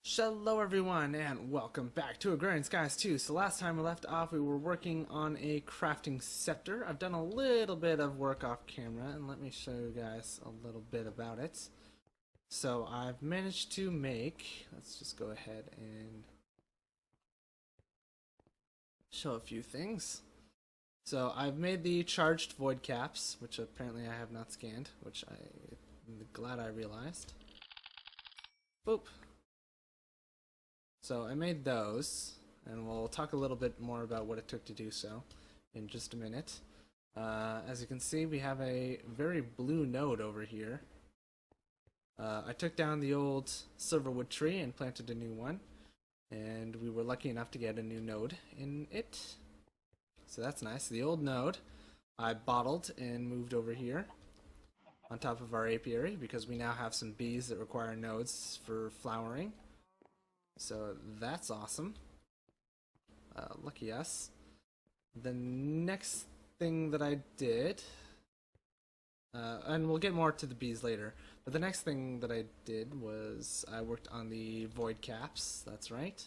Hello everyone and welcome back to Agrarian Skies 2. So last time we left off we were working on a crafting scepter. I've done a little bit of work off camera and let me show you guys a little bit about it. So I've managed to make, let's just go ahead and show a few things. So I've made the charged void caps, which apparently I have not scanned, which I'm glad I realized. Boop. So I made those, and we'll talk a little bit more about what it took to do so in just a minute. As you can see, we have a very blue node over here. I took down the old silverwood tree and planted a new one, and we were lucky enough to get a new node in it. So that's nice. The old node I bottled and moved over here on top of our apiary because we now have some bees that require nodes for flowering. So that's awesome. Lucky us. The next thing that I did, and we'll get more to the bees later, but the next thing that I did was I worked on the void caps, that's right.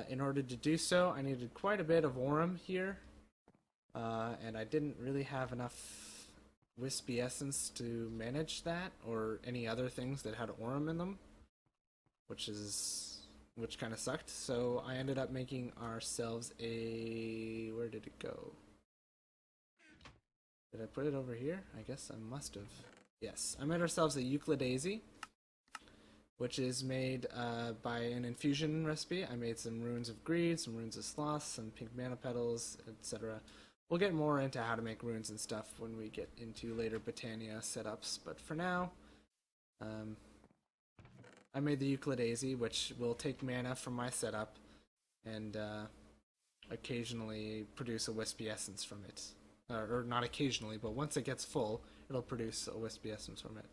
In order to do so, I needed quite a bit of Aurum here, and I didn't really have enough wispy essence to manage that, or any other things that had Aurum in them, which kind of sucked. So I ended up making ourselves a... where did it go? Did I put it over here? I guess I must have. Yes, I made ourselves a Euclidaisy, which is made by an infusion recipe. I made some runes of greed, some runes of sloth, some pink mana petals, etc. We'll get more into how to make runes and stuff when we get into later Botania setups, but for now, I made the Euclidaisy, which will take mana from my setup and occasionally produce a wispy essence from it. Or not occasionally, but once it gets full, it'll produce a wispy essence from it.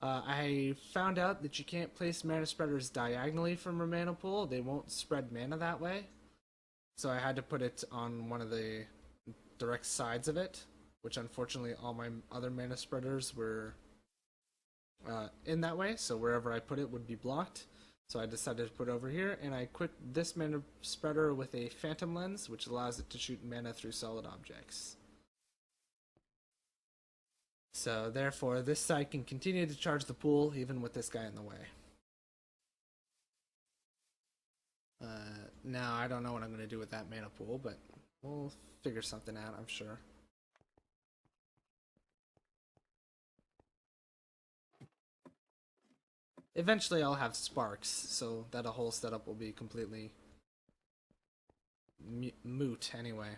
I found out that you can't place mana spreaders diagonally from a mana pool. They won't spread mana that way. So I had to put it on one of the direct sides of it, which unfortunately all my other mana spreaders were in that way, so wherever I put it would be blocked. So I decided to put it over here, and I equipped this mana spreader with a phantom lens, which allows it to shoot mana through solid objects. So therefore, this side can continue to charge the pool even with this guy in the way. Now I don't know what I'm going to do with that mana pool, but we'll figure something out, I'm sure. Eventually I'll have sparks, so that a whole setup will be completely moot anyway.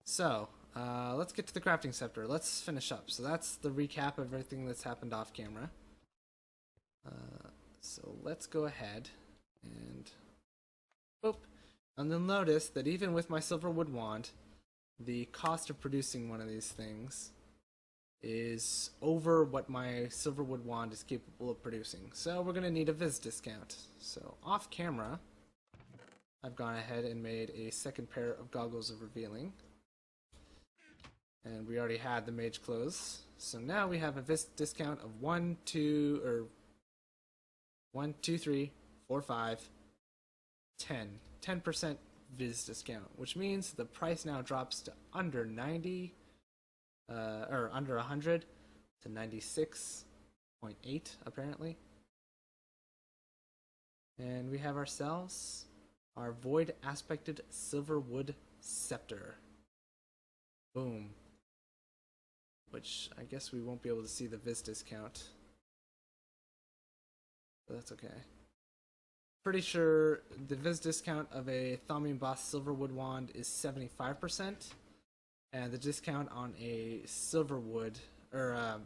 So, let's get to the crafting scepter. Let's finish up. So that's the recap of everything that's happened off camera. So let's go ahead and... boop. And you'll notice that even with my silverwood wand, the cost of producing one of these things is over what my silverwood wand is capable of producing. So we're going to need a viz discount. So off camera, I've gone ahead and made a second pair of goggles of revealing. And we already had the mage clothes. So now we have a viz discount of 1, 2, 3, 4, 5, 10. 10% viz discount, which means the price now drops to under 90, or under 100 to 96.8 apparently. And we have ourselves our void aspected silverwood scepter. Boom. Which I guess we won't be able to see the viz discount, but that's okay. Pretty sure the viz discount of a Thaumium Boss silverwood wand is 75%. And the discount on a silverwood, or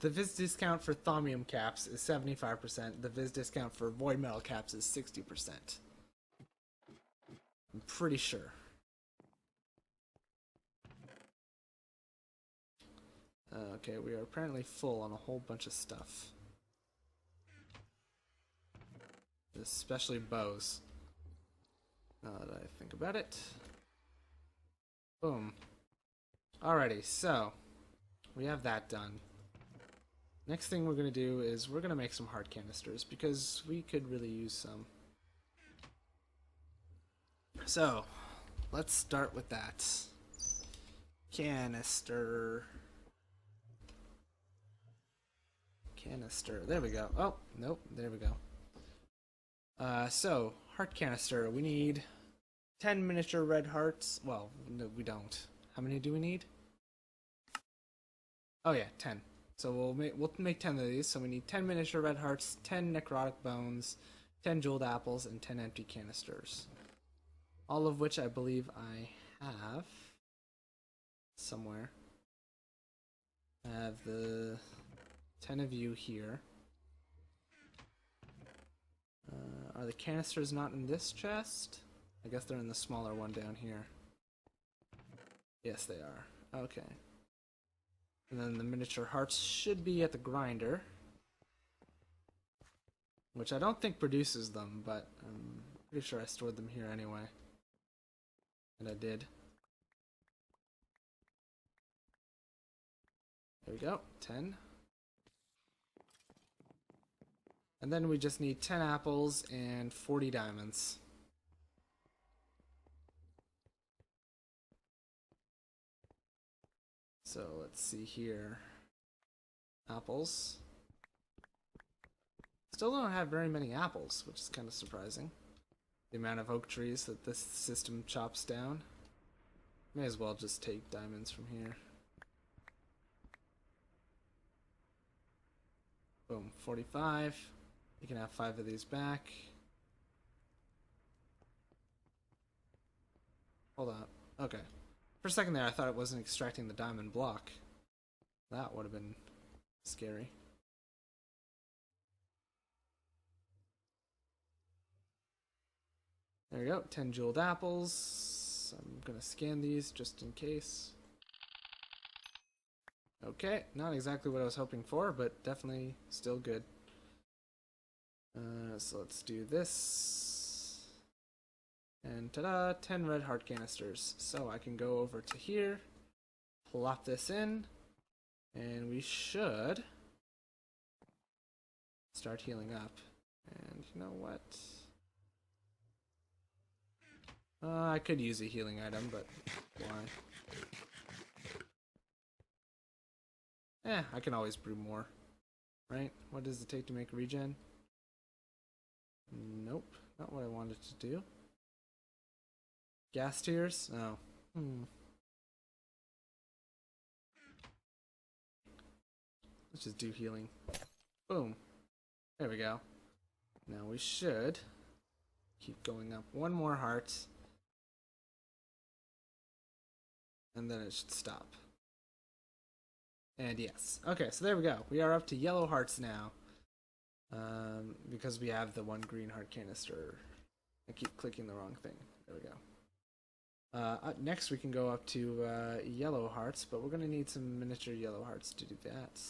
the viz discount for Thaumium caps is 75%. The viz discount for void metal caps is 60%. I'm pretty sure. Okay, we are apparently full on a whole bunch of stuff. Especially bows. Now that I think about it. Boom. Alrighty, so we have that done. Next thing we're going to do is we're going to make some heart canisters because we could really use some. So, let's start with that. Canister. Canister. There we go. Oh, nope. There we go. So, heart canister. We need 10 miniature red hearts. Well, no, we don't. How many do we need? Oh yeah, 10. So we'll make 10 of these. So we need 10 miniature red hearts, 10 necrotic bones, 10 jeweled apples, and 10 empty canisters. All of which I believe I have somewhere. I have the 10 of you here. Are the canisters not in this chest? I guess they're in the smaller one down here. Yes, they are. Okay. And then the miniature hearts should be at the grinder. Which I don't think produces them, but I'm pretty sure I stored them here anyway. And I did. There we go, 10. And then we just need 10 apples and 40 diamonds. So let's see here. Apples. Still don't have very many apples, which is kind of surprising. The amount of oak trees that this system chops down. May as well just take diamonds from here. Boom, 45. You can have 5 of these back. Hold on. Okay. For a second there, I thought it wasn't extracting the diamond block. That would have been scary. There we go, 10 jeweled apples. I'm gonna scan these just in case. Okay, not exactly what I was hoping for, but definitely still good. So let's do this. And ta-da, 10 red heart canisters. So I can go over to here, plop this in, and we should start healing up. And you know what? I could use a healing item, but why? I can always brew more, right? What does it take to make regen? Nope, not what I wanted to do. Gas tiers? Oh. Let's just do healing. Boom. There we go. Now we should keep going up one more heart. And then it should stop. And yes. Okay, so there we go. We are up to yellow hearts now. Because we have the one green heart canister. I keep clicking the wrong thing. There we go. Next we can go up to yellow hearts, but we're going to need some miniature yellow hearts to do that.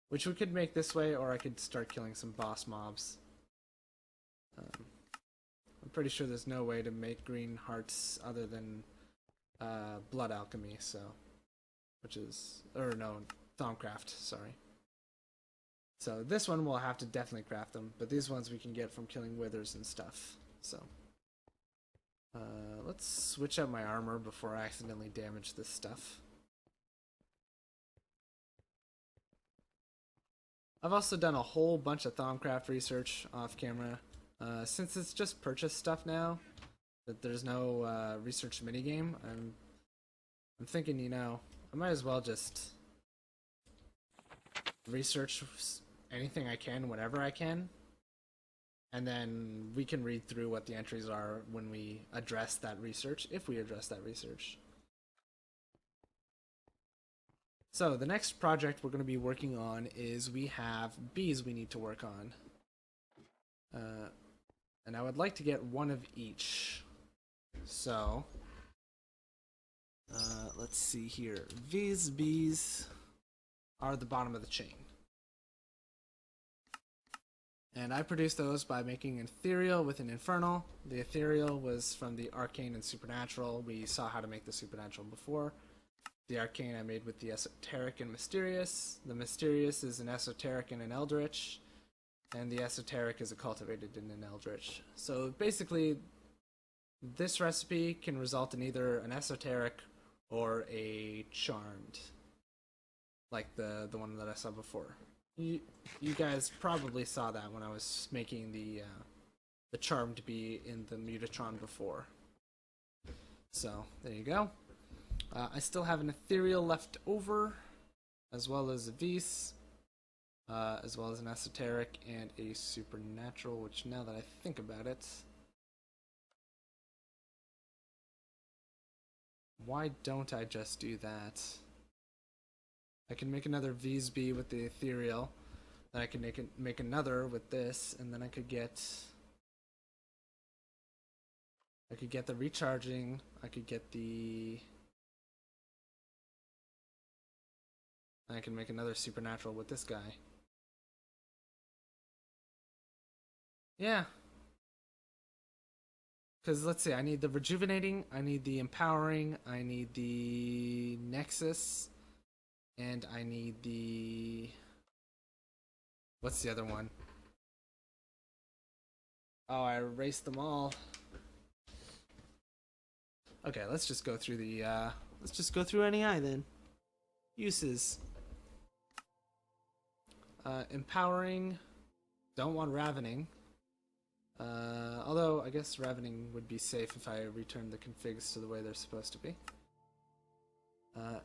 Which we could make this way, or I could start killing some boss mobs. I'm pretty sure there's no way to make green hearts other than blood alchemy, so... Which is... or no, Thaumcraft, sorry. So this one we'll have to definitely craft them, but these ones we can get from killing withers and stuff, so... let's switch out my armor before I accidentally damage this stuff. I've also done a whole bunch of Thaumcraft research off camera. Since it's just purchase stuff now, that there's no research minigame, I'm thinking, you know, I might as well just research anything I can, whatever I can, and then we can read through what the entries are when we address that research, if we address that research. So the next project we're going to be working on is we have bees we need to work on. And I would like to get one of each. So, let's see here. These bees are the bottom of the chain. And I produced those by making an ethereal with an infernal. The ethereal was from the arcane and supernatural. We saw how to make the supernatural before. The arcane I made with the esoteric and mysterious. The mysterious is an esoteric and an eldritch, and the esoteric is a cultivated and an eldritch. So basically, this recipe can result in either an esoteric or a charmed, like the one that I saw before. You guys probably saw that when I was making the charmed bee in the Mutatron before. So there you go. I still have an ethereal left over, as well as a vis, as well as an esoteric and a supernatural, which now that I think about it, why don't I just do that? I can make another Vsb with the ethereal, then I can make another with this, and then I could get the recharging, I could get the... I can make another supernatural with this guy. Yeah. Because let's see, I need the rejuvenating, I need the empowering, I need the nexus, and I need the... What's the other one? Oh, I erased them all. Okay, let's just go through the, let's just go through NEI then. Uses. Empowering. Don't want ravening. Although, I guess ravening would be safe if I return the configs to the way they're supposed to be.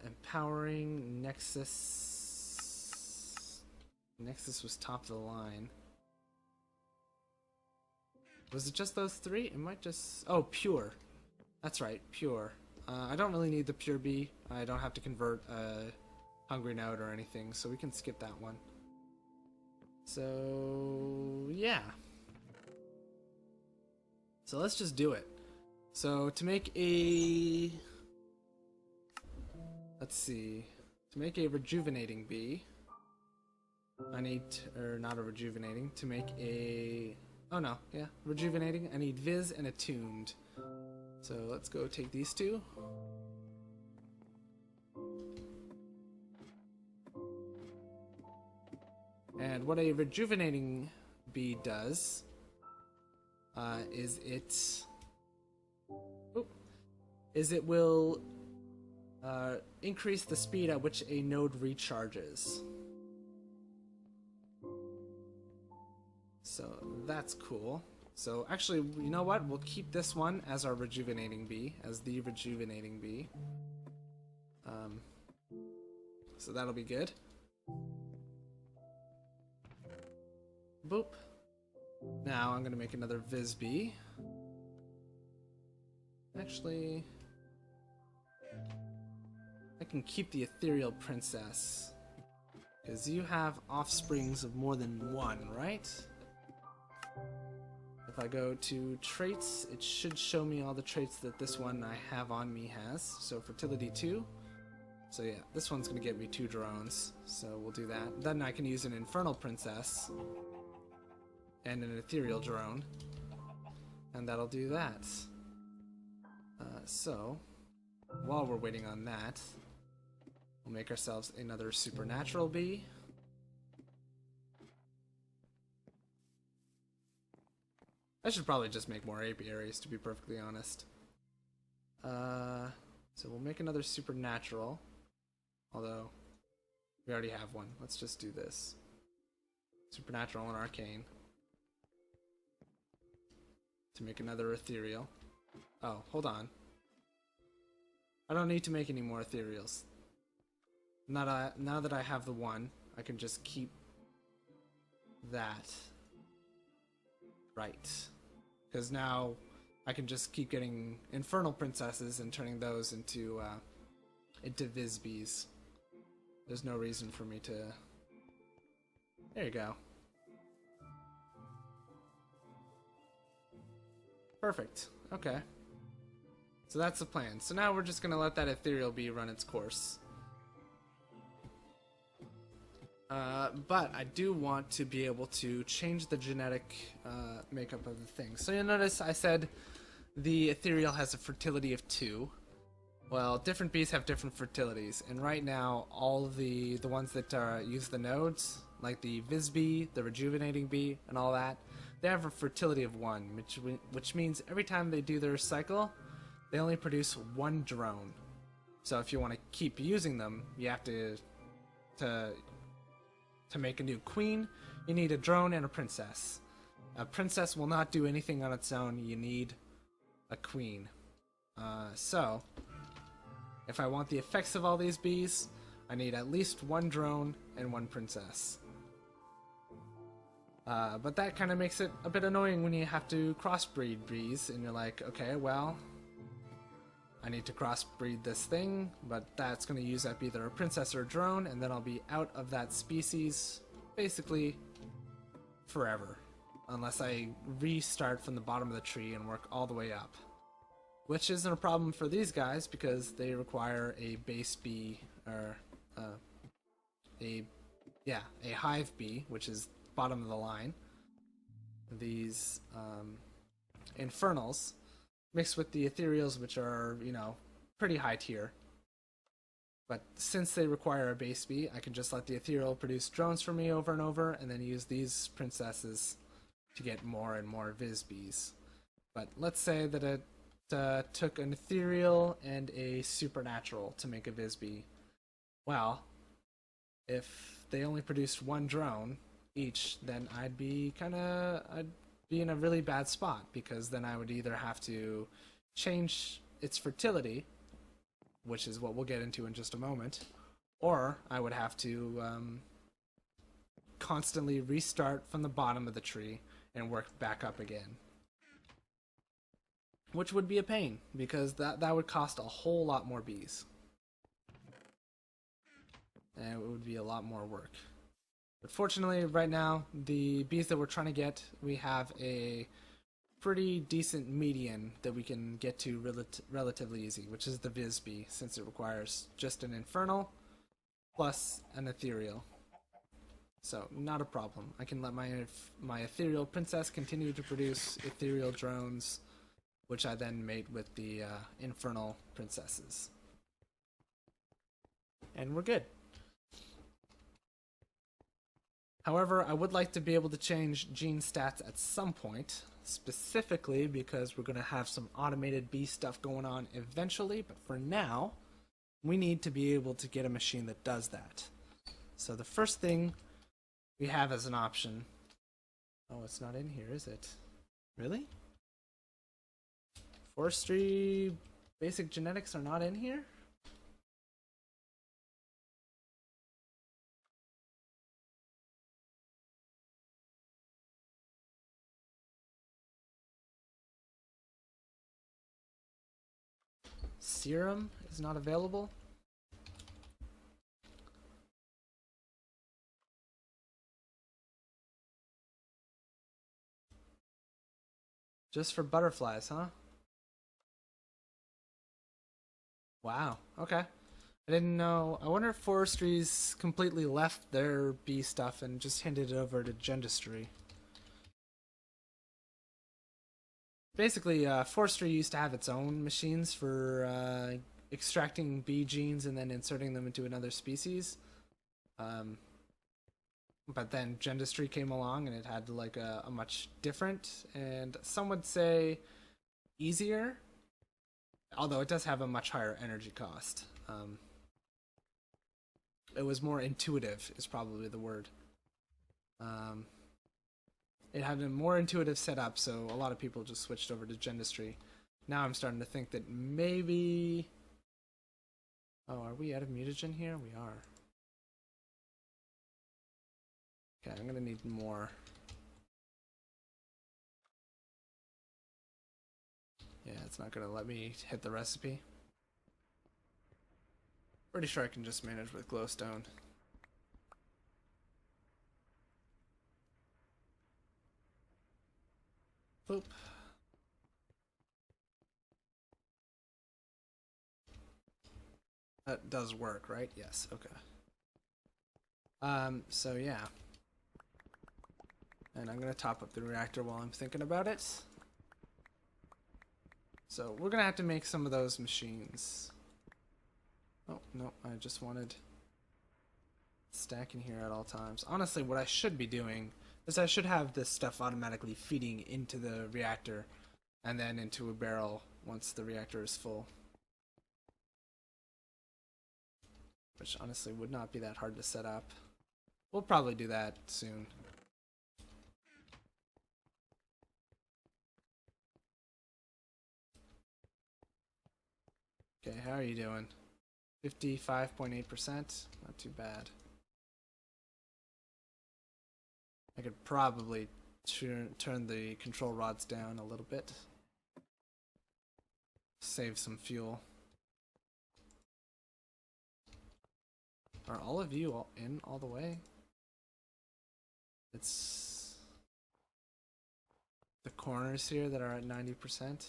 Empowering, Nexus. Nexus was top of the line. Was it just those three? It might just... Oh, pure. That's right, pure. I don't really need the pure bee. I don't have to convert a hungry node or anything, so we can skip that one. So, yeah. So let's just do it. So to make a... Let's see. To make a rejuvenating bee, I need... Or not a rejuvenating. To make a... Oh no, yeah. Rejuvenating. I need Viz and Attuned. So let's go take these two. And what a rejuvenating bee does is it will increase the speed at which a node recharges. So that's cool. So actually, you know what? We'll keep this one as our rejuvenating bee, as the rejuvenating bee. So that'll be good. Boop. Now I'm gonna make another Viz bee. Actually, I can keep the ethereal princess, because you have offsprings of more than one, right? If I go to traits, it should show me all the traits that this one I have on me has. So fertility 2. So yeah, this one's gonna get me 2 drones. So we'll do that. Then I can use an infernal princess and an ethereal drone, and that'll do that. So while we're waiting on that, we'll make ourselves another supernatural bee. I should probably just make more apiaries, to be perfectly honest. So we'll make another supernatural, although we already have one. Let's just do this. Supernatural and arcane. To make another ethereal. Oh, hold on. I don't need to make any more ethereals. Now that I have the one, I can just keep that. Right. Because now I can just keep getting infernal princesses and turning those into Vizbees. There's no reason for me to... There you go. Perfect. Okay. So that's the plan. So now we're just going to let that ethereal bee run its course. But I do want to be able to change the genetic makeup of the thing. So you'll notice I said the ethereal has a fertility of 2. Well, different bees have different fertilities, and right now, all of the ones that use the nodes, like the Viz bee, the rejuvenating bee, and all that, they have a fertility of 1, which means every time they do their cycle, they only produce 1 drone. So if you want to keep using them, you have to make a new queen, you need a drone and a princess. A princess will not do anything on its own. You need a queen. So, if I want the effects of all these bees, I need at least 1 drone and 1 princess. But that kind of makes it a bit annoying when you have to crossbreed bees, and you're like, okay, well, I need to crossbreed this thing, but that's going to use up either a princess or a drone, and then I'll be out of that species, basically, forever. Unless I restart from the bottom of the tree and work all the way up. Which isn't a problem for these guys, because they require a base bee, or, a hive bee, which is bottom of the line. These, infernals, mixed with the ethereals, which are, pretty high tier. But since they require a base bee, I can just let the ethereal produce drones for me over and over, and then use these princesses to get more and more Viz bees. But let's say that it took an ethereal and a supernatural to make a Viz bee. Well, if they only produced 1 drone each, then I'd be in a really bad spot, because then I would either have to change its fertility, which is what we'll get into in just a moment, or I would have to constantly restart from the bottom of the tree and work back up again. Which would be a pain, because that would cost a whole lot more bees. And it would be a lot more work. But fortunately, right now, the bees that we're trying to get, we have a pretty decent median that we can get to relatively easy, which is the Viz bee, since it requires just an infernal plus an ethereal. So, not a problem. I can let my ethereal princess continue to produce ethereal drones, which I then mate with the infernal princesses. And we're good. However, I would like to be able to change gene stats at some point, specifically because we're going to have some automated bee stuff going on eventually, but for now, we need to be able to get a machine that does that. So the first thing we have as an option... Oh, it's not in here, is it? Really? Forestry basic genetics are not in here? Serum is not available? Just for butterflies, huh? Wow, okay. I didn't know. I wonder if forestry's completely left their bee stuff and just handed it over to gendistry. Basically, forestry used to have its own machines for extracting bee genes and then inserting them into another species. But then gendistry came along and it had like a much different, and some would say easier, although it does have a much higher energy cost. It was more intuitive is probably the word. It had a more intuitive setup, so a lot of people just switched over to gendistry. Now I'm starting to think that maybe... Oh, are we out of mutagen here? We are. Okay, I'm gonna need more. Yeah, it's not gonna let me hit the recipe. Pretty sure I can just manage with glowstone. Boop. That does work, right? Yes, okay. So yeah. And I'm gonna top up the reactor while I'm thinking about it. So we're gonna have to make some of those machines. Oh, no, I just wanted stacking here at all times. Honestly, what I should be doing is I should have this stuff automatically feeding into the reactor and then into a barrel once the reactor is full. Which honestly would not be that hard to set up. We'll probably do that soon. Okay, how are you doing? 55.8%? Not too bad. I could probably turn the control rods down a little bit. Save some fuel. Are all of you in all the way? It's the corners here that are at 90%.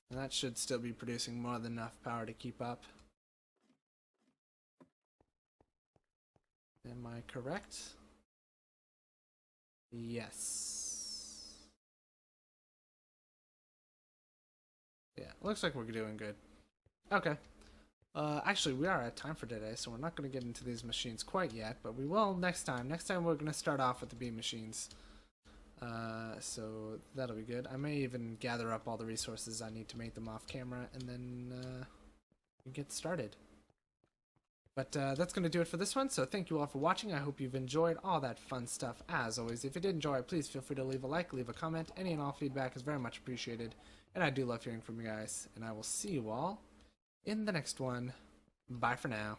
And that should still be producing more than enough power to keep up. Am I correct? Yes. Yeah, looks like we're doing good. Okay. Actually, we are at time for today, so we're not going to get into these machines quite yet, but we will next time. Next time we're going to start off with the beam machines. So that'll be good. I may even gather up all the resources I need to make them off camera, and then we get started. But that's going to do it for this one, so thank you all for watching. I hope you've enjoyed all that fun stuff. As always, if you did enjoy it, please feel free to leave a like, leave a comment. Any and all feedback is very much appreciated, and I do love hearing from you guys. And I will see you all in the next one. Bye for now.